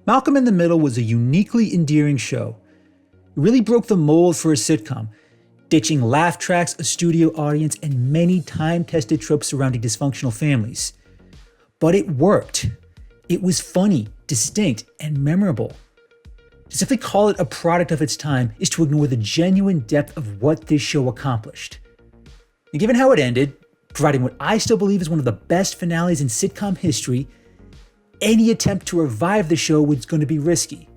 Malcolm in the Middle was a uniquely endearing show. It really broke the mold for a sitcom, ditching laugh tracks, a studio audience, and many time-tested tropes surrounding dysfunctional families. But it worked. It was funny, distinct, and memorable. To simply call it a product of its time is to ignore the genuine depth of what this show accomplished. And given how it ended, providing what I still believe is one of the best finales in sitcom history, any attempt to revive the show was going to be risky.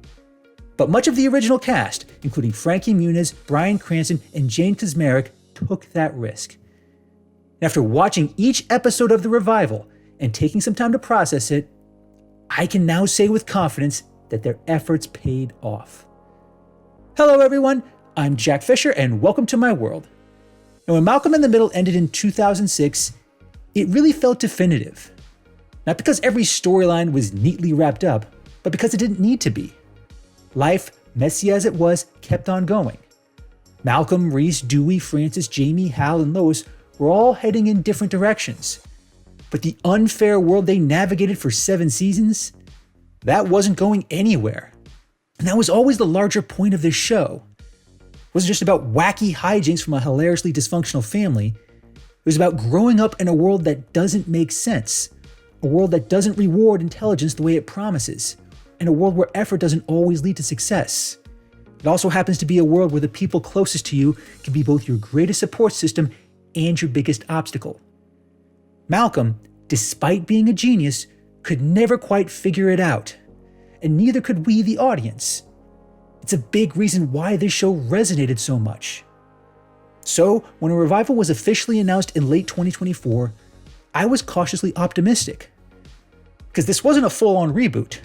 But much of the original cast, including Frankie Muniz, Bryan Cranston, and Jane Kaczmarek, took that risk. And after watching each episode of the revival and taking some time to process it, I can now say with confidence that their efforts paid off. Hello everyone, I'm Jack Fisher and welcome to my world. And when Malcolm in the Middle ended in 2006, it really felt definitive. Not because every storyline was neatly wrapped up, but because it didn't need to be. Life, messy as it was, kept on going. Malcolm, Reese, Dewey, Francis, Jamie, Hal, and Lois were all heading in different directions. But the unfair world they navigated for 7 seasons, that wasn't going anywhere. And that was always the larger point of this show. It wasn't just about wacky hijinks from a hilariously dysfunctional family. It was about growing up in a world that doesn't make sense. A world that doesn't reward intelligence the way it promises. And a world where effort doesn't always lead to success. It also happens to be a world where the people closest to you can be both your greatest support system and your biggest obstacle. Malcolm, despite being a genius, could never quite figure it out. And neither could we, the audience. It's a big reason why this show resonated so much. So, when a revival was officially announced in late 2024, I was cautiously optimistic. Because this wasn't a full-on reboot.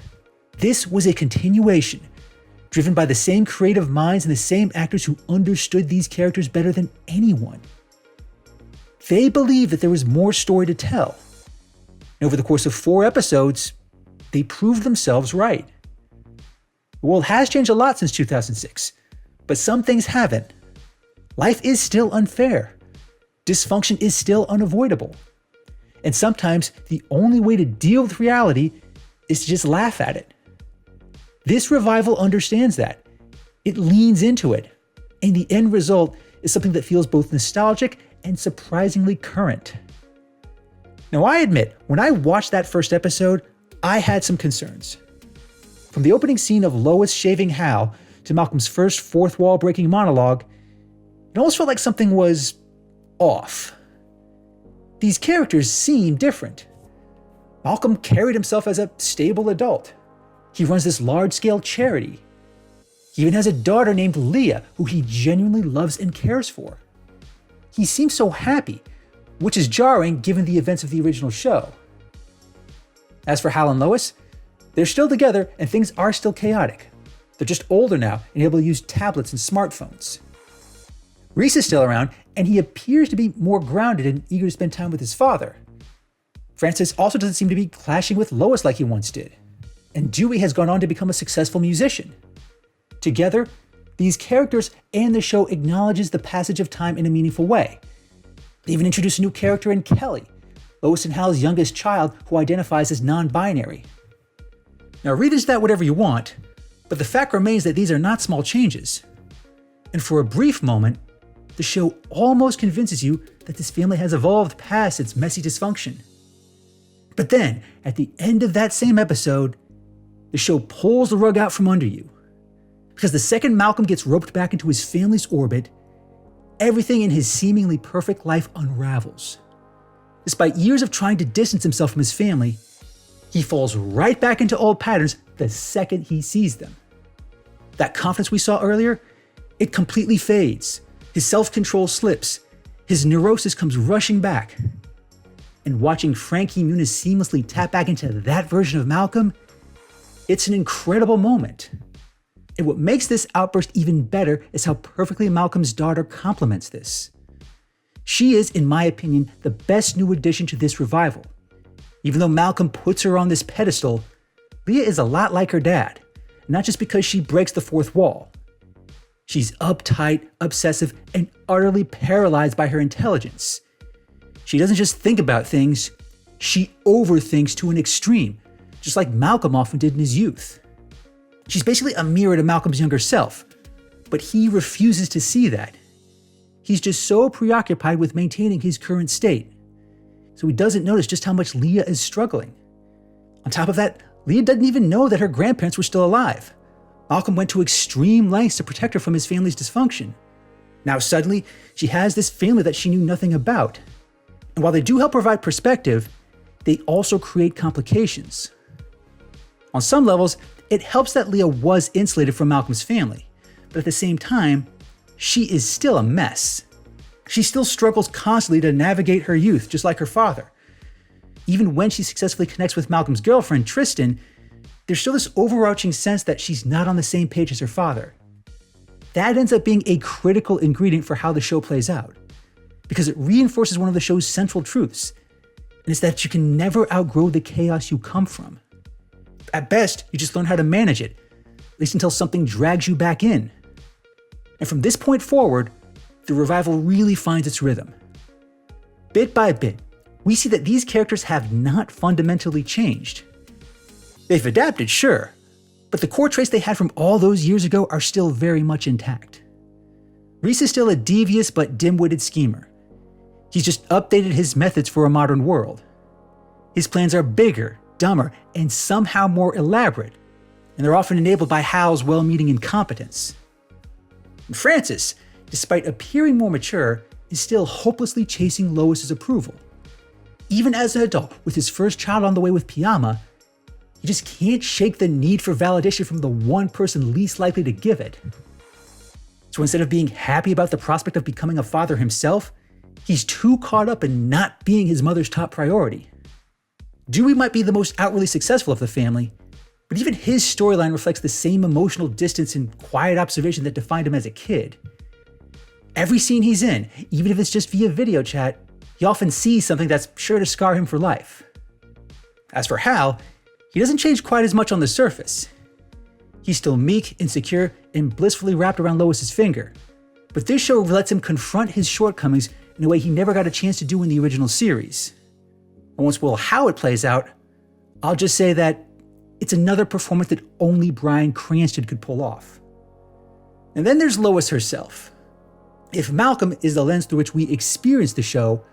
This was a continuation, driven by the same creative minds and the same actors who understood these characters better than anyone. They believed that there was more story to tell. And over the course of 4 episodes, they proved themselves right. The world has changed a lot since 2006, but some things haven't. Life is still unfair. Dysfunction is still unavoidable. And sometimes the only way to deal with reality is to just laugh at it. This revival understands that. It leans into it. And the end result is something that feels both nostalgic and surprisingly current. Now, I admit, when I watched that first episode, I had some concerns. From the opening scene of Lois shaving Hal to Malcolm's first fourth wall breaking monologue, it almost felt like something was off. These characters seem different. Malcolm carried himself as a stable adult. He runs this large-scale charity. He even has a daughter named Leah, who he genuinely loves and cares for. He seems so happy, which is jarring given the events of the original show. As for Hal and Lois, they're still together and things are still chaotic. They're just older now and able to use tablets and smartphones. Reese is still around, and he appears to be more grounded and eager to spend time with his father. Francis also doesn't seem to be clashing with Lois like he once did. And Dewey has gone on to become a successful musician. Together, these characters and the show acknowledges the passage of time in a meaningful way. They even introduce a new character in Kelly, Lois and Hal's youngest child who identifies as non-binary. Now read into that whatever you want, but the fact remains that these are not small changes. And for a brief moment, the show almost convinces you that this family has evolved past its messy dysfunction. But then, at the end of that same episode, the show pulls the rug out from under you. Because the second Malcolm gets roped back into his family's orbit, everything in his seemingly perfect life unravels. Despite years of trying to distance himself from his family, he falls right back into old patterns the second he sees them. That confidence we saw earlier, it completely fades. His self-control slips. His neurosis comes rushing back. And watching Frankie Muniz seamlessly tap back into that version of Malcolm, it's an incredible moment. And what makes this outburst even better is how perfectly Malcolm's daughter complements this. She is, in my opinion, the best new addition to this revival. Even though Malcolm puts her on this pedestal, Leah is a lot like her dad, not just because she breaks the fourth wall. She's uptight, obsessive, and utterly paralyzed by her intelligence. She doesn't just think about things, she overthinks to an extreme, just like Malcolm often did in his youth. She's basically a mirror to Malcolm's younger self, but he refuses to see that. He's just so preoccupied with maintaining his current state, so he doesn't notice just how much Leah is struggling. On top of that, Leah doesn't even know that her grandparents were still alive. Malcolm went to extreme lengths to protect her from his family's dysfunction. Now suddenly, she has this family that she knew nothing about. And while they do help provide perspective, they also create complications. On some levels, it helps that Leah was insulated from Malcolm's family, but at the same time, she is still a mess. She still struggles constantly to navigate her youth, just like her father. Even when she successfully connects with Malcolm's girlfriend, Tristan, there's still this overarching sense that she's not on the same page as her father. That ends up being a critical ingredient for how the show plays out, because it reinforces one of the show's central truths, and it's that you can never outgrow the chaos you come from. At best, you just learn how to manage it, at least until something drags you back in. And from this point forward, the revival really finds its rhythm. Bit by bit, we see that these characters have not fundamentally changed. They've adapted, sure, but the core traits they had from all those years ago are still very much intact. Reese is still a devious but dim-witted schemer. He's just updated his methods for a modern world. His plans are bigger, dumber, and somehow more elaborate, and they're often enabled by Hal's well-meaning incompetence. And Francis, despite appearing more mature, is still hopelessly chasing Lois's approval. Even as an adult, with his first child on the way with Piyama, he just can't shake the need for validation from the one person least likely to give it. So instead of being happy about the prospect of becoming a father himself, he's too caught up in not being his mother's top priority. Dewey might be the most outwardly successful of the family, but even his storyline reflects the same emotional distance and quiet observation that defined him as a kid. Every scene he's in, even if it's just via video chat, he often sees something that's sure to scar him for life. As for Hal, he doesn't change quite as much on the surface. He's still meek, insecure, and blissfully wrapped around Lois's finger, but this show lets him confront his shortcomings in a way he never got a chance to do in the original series. I won't spoil how it plays out, I'll just say that it's another performance that only Bryan Cranston could pull off. And then there's Lois herself. If Malcolm is the lens through which we experience the show,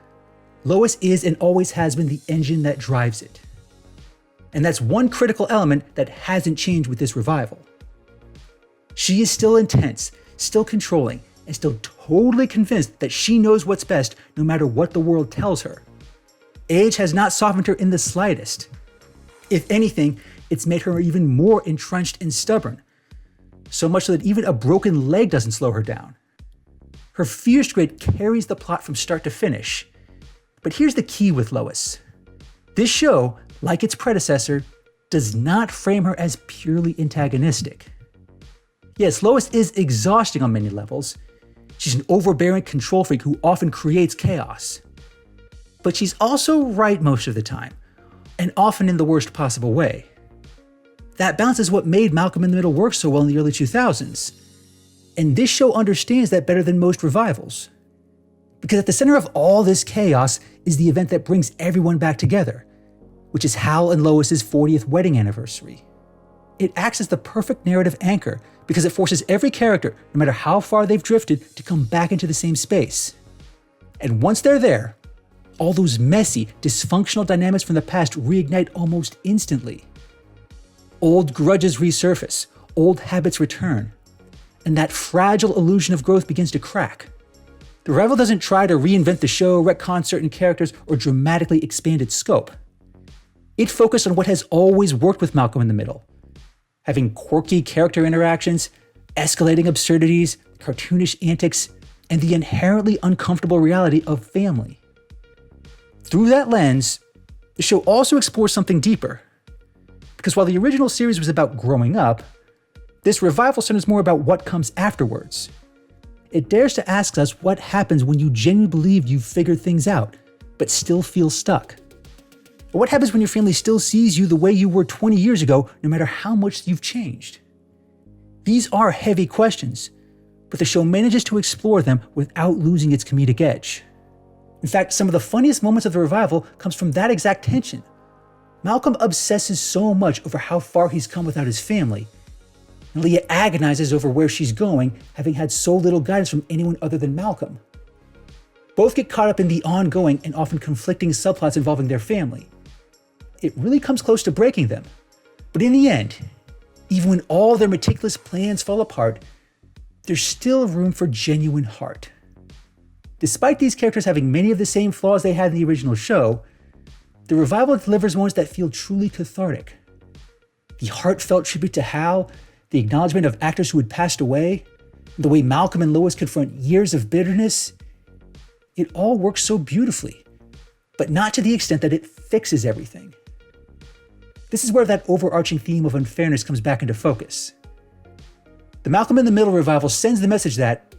Lois is and always has been the engine that drives it. And that's one critical element that hasn't changed with this revival. She is still intense, still controlling, and still totally convinced that she knows what's best no matter what the world tells her. Age has not softened her in the slightest. If anything, it's made her even more entrenched and stubborn, so much so that even a broken leg doesn't slow her down. Her fierce grit carries the plot from start to finish. But here's the key with Lois. This show, like its predecessor, does not frame her as purely antagonistic. Yes, Lois is exhausting on many levels. She's an overbearing control freak who often creates chaos. But she's also right most of the time, and often in the worst possible way. That balance is what made Malcolm in the Middle work so well in the early 2000s. And this show understands that better than most revivals. Because at the center of all this chaos is the event that brings everyone back together, which is Hal and Lois's 40th wedding anniversary. It acts as the perfect narrative anchor because it forces every character, no matter how far they've drifted, to come back into the same space. And once they're there, all those messy, dysfunctional dynamics from the past reignite almost instantly. Old grudges resurface, old habits return, and that fragile illusion of growth begins to crack. The revival doesn't try to reinvent the show, retcon certain characters, or dramatically expand its scope. It focused on what has always worked with Malcolm in the Middle, having quirky character interactions, escalating absurdities, cartoonish antics, and the inherently uncomfortable reality of family. Through that lens, the show also explores something deeper. Because while the original series was about growing up, this revival centers more about what comes afterwards. It dares to ask us what happens when you genuinely believe you've figured things out, but still feel stuck. Or what happens when your family still sees you the way you were 20 years ago, no matter how much you've changed? These are heavy questions, but the show manages to explore them without losing its comedic edge. In fact, some of the funniest moments of the revival comes from that exact tension. Malcolm obsesses so much over how far he's come without his family, and Leah agonizes over where she's going, having had so little guidance from anyone other than Malcolm. Both get caught up in the ongoing and often conflicting subplots involving their family. It really comes close to breaking them. But in the end, even when all their meticulous plans fall apart, there's still room for genuine heart. Despite these characters having many of the same flaws they had in the original show, the revival delivers moments that feel truly cathartic. The heartfelt tribute to Hal, the acknowledgement of actors who had passed away, the way Malcolm and Lois confront years of bitterness, it all works so beautifully, but not to the extent that it fixes everything. This is where that overarching theme of unfairness comes back into focus. The Malcolm in the Middle revival sends the message that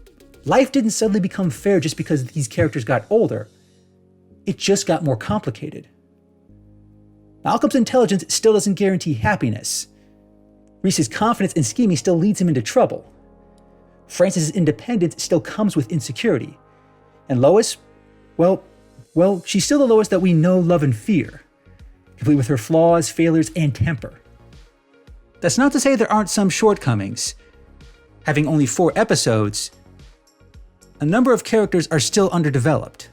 life didn't suddenly become fair just because these characters got older. It just got more complicated. Malcolm's intelligence still doesn't guarantee happiness. Reese's confidence and scheming still leads him into trouble. Francis's independence still comes with insecurity. And Lois, well, she's still the Lois that we know, love, and fear, complete with her flaws, failures, and temper. That's not to say there aren't some shortcomings. Having only 4 episodes, a number of characters are still underdeveloped.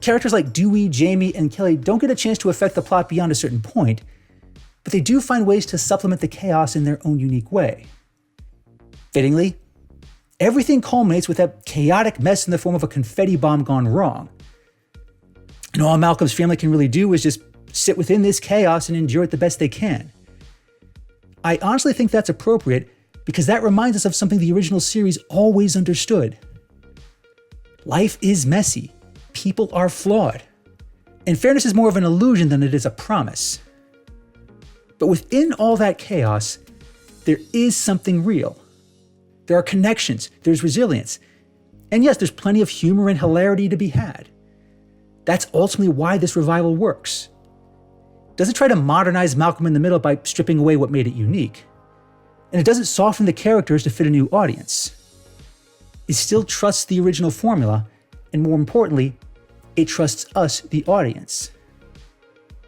Characters like Dewey, Jamie, and Kelly don't get a chance to affect the plot beyond a certain point, but they do find ways to supplement the chaos in their own unique way. Fittingly, everything culminates with that chaotic mess in the form of a confetti bomb gone wrong. And all Malcolm's family can really do is just sit within this chaos and endure it the best they can. I honestly think that's appropriate because that reminds us of something the original series always understood. Life is messy. People are flawed. And fairness is more of an illusion than it is a promise. But within all that chaos, there is something real. There are connections, there's resilience. And yes, there's plenty of humor and hilarity to be had. That's ultimately why this revival works. It doesn't try to modernize Malcolm in the Middle by stripping away what made it unique. And it doesn't soften the characters to fit a new audience. It still trusts the original formula, and more importantly, it trusts us, the audience.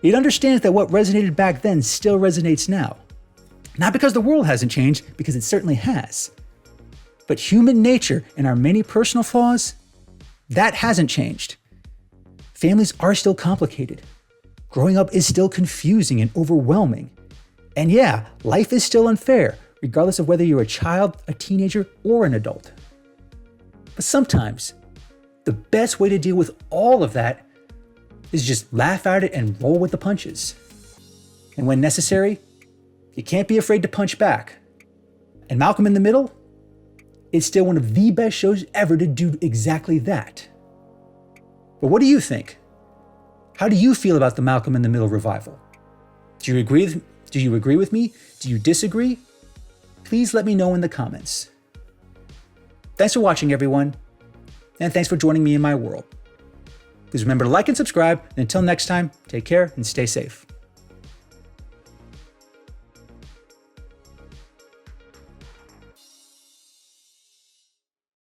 It understands that what resonated back then still resonates now. Not because the world hasn't changed, because it certainly has. But human nature and our many personal flaws, that hasn't changed. Families are still complicated. Growing up is still confusing and overwhelming. And yeah, life is still unfair, regardless of whether you're a child, a teenager, or an adult. But sometimes, the best way to deal with all of that is just laugh at it and roll with the punches. And when necessary, you can't be afraid to punch back. And Malcolm in the Middle, it's still one of the best shows ever to do exactly that. But what do you think? How do you feel about the Malcolm in the Middle revival? Do you agree with me? Do you disagree? Please let me know in the comments. Thanks for watching, everyone. And thanks for joining me in my world. Please remember to like and subscribe. And until next time, take care and stay safe.